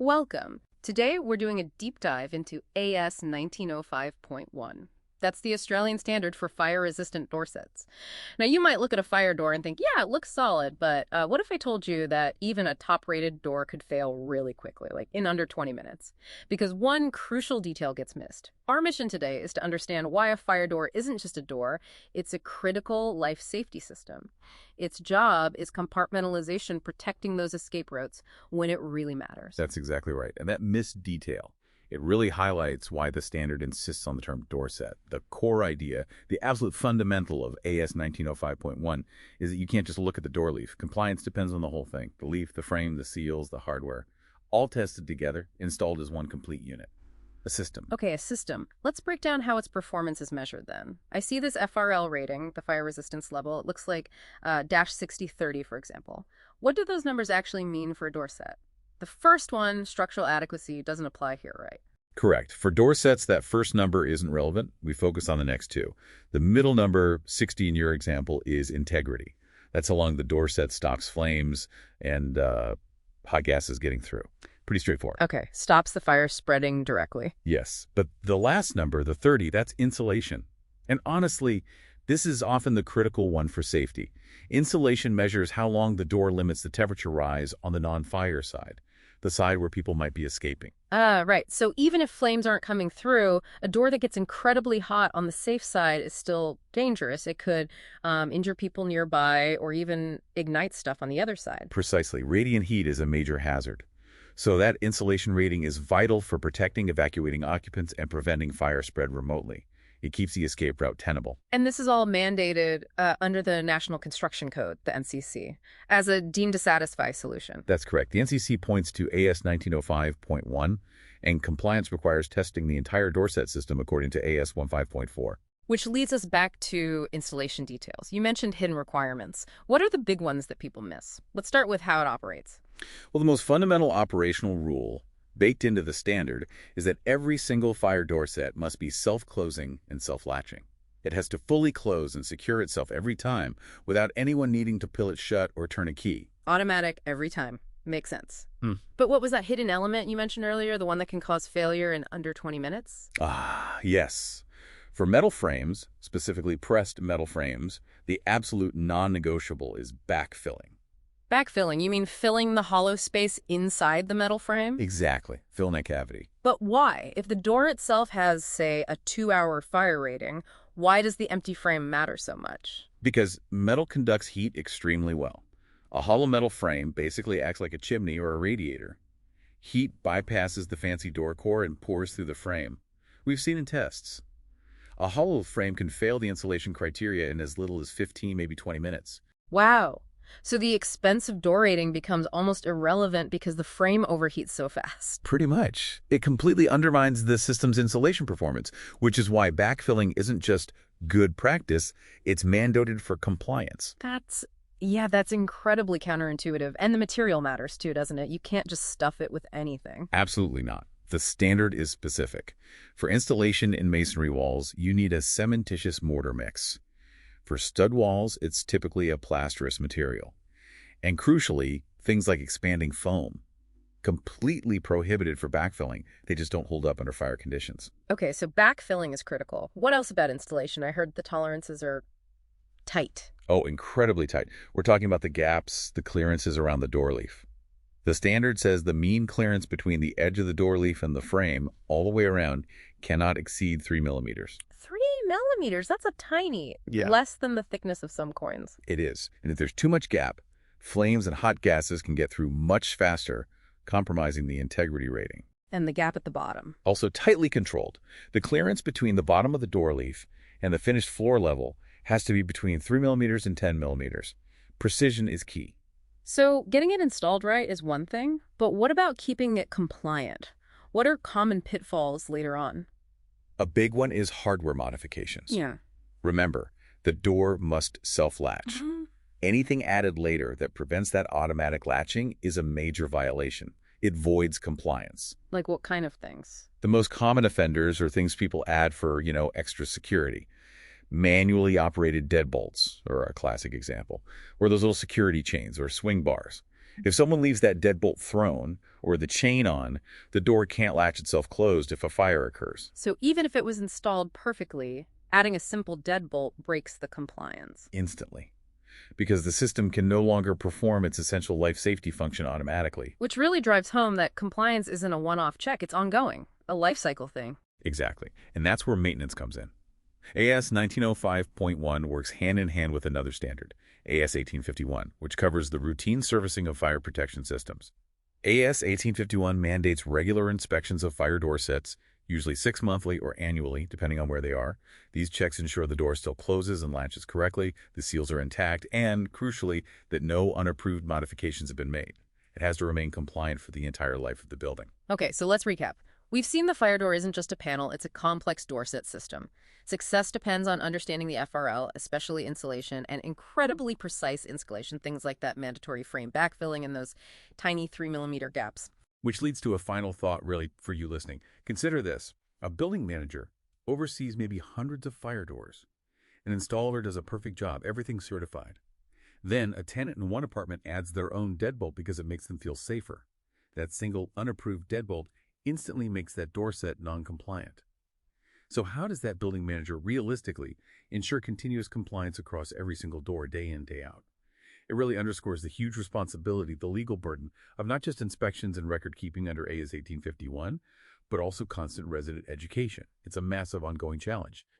Welcome. Today we're doing a deep dive into AS 1905.1. That's the Australian standard for fire-resistant door sets. Now, you might look at a fire door and think, yeah, it looks solid, but what if I told you that even a top-rated door could fail really quickly, like in under 20 minutes? Because one crucial detail gets missed. Our mission today is to understand why a fire door isn't just a door, it's a critical life safety system. Its job is compartmentalization, protecting those escape routes when it really matters. That's exactly right. And that missed detail, it really highlights why the standard insists on the term door set. The core idea, the absolute fundamental of AS 1905.1 is that you can't just look at the door leaf. Compliance depends on the whole thing. The leaf, the frame, the seals, the hardware, all tested together, installed as one complete unit. A system. Okay, a system. Let's break down how its performance is measured then. I see this FRL rating, the fire resistance level. It looks like -6030, for example. What do those numbers actually mean for a door set? The first one, structural adequacy, doesn't apply here, right? Correct. For door sets, that first number isn't relevant. We focus on the next two. The middle number, 60 in your example, is integrity. That's how long the door set stops flames and hot gases getting through. Pretty straightforward. Okay, stops the fire spreading directly. Yes, but the last number, the 30, that's insulation. And honestly, this is often the critical one for safety. Insulation measures how long the door limits the temperature rise on the non-fire side, the side where people might be escaping. Right. So even if flames aren't coming through, a door that gets incredibly hot on the safe side is still dangerous. It could injure people nearby or even ignite stuff on the other side. Precisely. Radiant heat is a major hazard. So that insulation rating is vital for protecting evacuating occupants and preventing fire spread remotely. It keeps the escape route tenable. And this is all mandated under the National Construction Code, the NCC, as a deemed to satisfy solution. That's correct. The NCC points to AS 1905.1, and compliance requires testing the entire door set system according to AS 15.4. Which leads us back to installation details. You mentioned hidden requirements. What are the big ones that people miss? Let's start with how it operates. Well, the most fundamental operational rule baked into the standard is that every single fire door set must be self-closing and self-latching. It has to fully close and secure itself every time without anyone needing to pull it shut or turn a key. Automatic every time. Makes sense. But what was that hidden element you mentioned earlier, the one that can cause failure in under 20 minutes? Yes. For metal frames, specifically pressed metal frames, the absolute non-negotiable is backfilling. Backfilling, you mean filling the hollow space inside the metal frame? Exactly. Fill in that cavity. But why? If the door itself has, say, a 2-hour fire rating, why does the empty frame matter so much? Because metal conducts heat extremely well. A hollow metal frame basically acts like a chimney or a radiator. Heat bypasses the fancy door core and pours through the frame. We've seen in tests. A hollow frame can fail the insulation criteria in as little as 15, maybe 20 minutes. Wow. So the expensive door rating becomes almost irrelevant because the frame overheats so fast. Pretty much. It completely undermines the system's insulation performance, which is why backfilling isn't just good practice, it's mandated for compliance. That's incredibly counterintuitive. And the material matters too, doesn't it? You can't just stuff it with anything. Absolutely not. The standard is specific. For installation in masonry walls, you need a cementitious mortar mix. For stud walls, it's typically a plasterous material. And crucially, things like expanding foam. Completely prohibited for backfilling. They just don't hold up under fire conditions. Okay, so backfilling is critical. What else about installation? I heard the tolerances are tight. Oh, incredibly tight. We're talking about the gaps, the clearances around the door leaf. The standard says the mean clearance between the edge of the door leaf and the frame, all the way around, cannot exceed 3 millimeters. 3 millimeters? That's a tiny. Yeah. Less than the thickness of some coins. It is. And if there's too much gap, flames and hot gases can get through much faster, compromising the integrity rating. And the gap at the bottom. Also tightly controlled. The clearance between the bottom of the door leaf and the finished floor level has to be between 3 millimeters and 10 millimeters. Precision is key. So getting it installed right is one thing, but what about keeping it compliant? What are common pitfalls later on? A big one is hardware modifications. Yeah. Remember, the door must self-latch. Anything added later that prevents that automatic latching is a major violation. It voids compliance. Like what kind of things? The most common offenders are things people add for, extra security. Manually operated deadbolts are a classic example, or those little security chains or swing bars. If someone leaves that deadbolt thrown or the chain on, the door can't latch itself closed if a fire occurs. So even if it was installed perfectly, adding a simple deadbolt breaks the compliance. Instantly. Because the system can no longer perform its essential life safety function automatically. Which really drives home that compliance isn't a one-off check, it's ongoing, a life cycle thing. Exactly. And that's where maintenance comes in. AS 1905.1 works hand in hand with another standard, AS 1851, which covers the routine servicing of fire protection systems. AS 1851 mandates regular inspections of fire door sets, usually 6 monthly or annually, depending on where they are. These checks ensure the door still closes and latches correctly, the seals are intact, and, crucially, that no unapproved modifications have been made. It has to remain compliant for the entire life of the building. Okay, so let's recap. We've seen the fire door isn't just a panel, it's a complex door set system. Success depends on understanding the FRL, especially insulation, and incredibly precise installation, things like that mandatory frame backfilling and those tiny 3mm gaps. Which leads to a final thought, really, for you listening. Consider this. A building manager oversees maybe hundreds of fire doors. An installer does a perfect job, everything's certified. Then a tenant in one apartment adds their own deadbolt because it makes them feel safer. That single unapproved deadbolt instantly makes that door set non-compliant. So how does that building manager realistically ensure continuous compliance across every single door day in, day out? It really underscores the huge responsibility, the legal burden of not just inspections and record keeping under AS 1851, but also constant resident education. It's a massive ongoing challenge.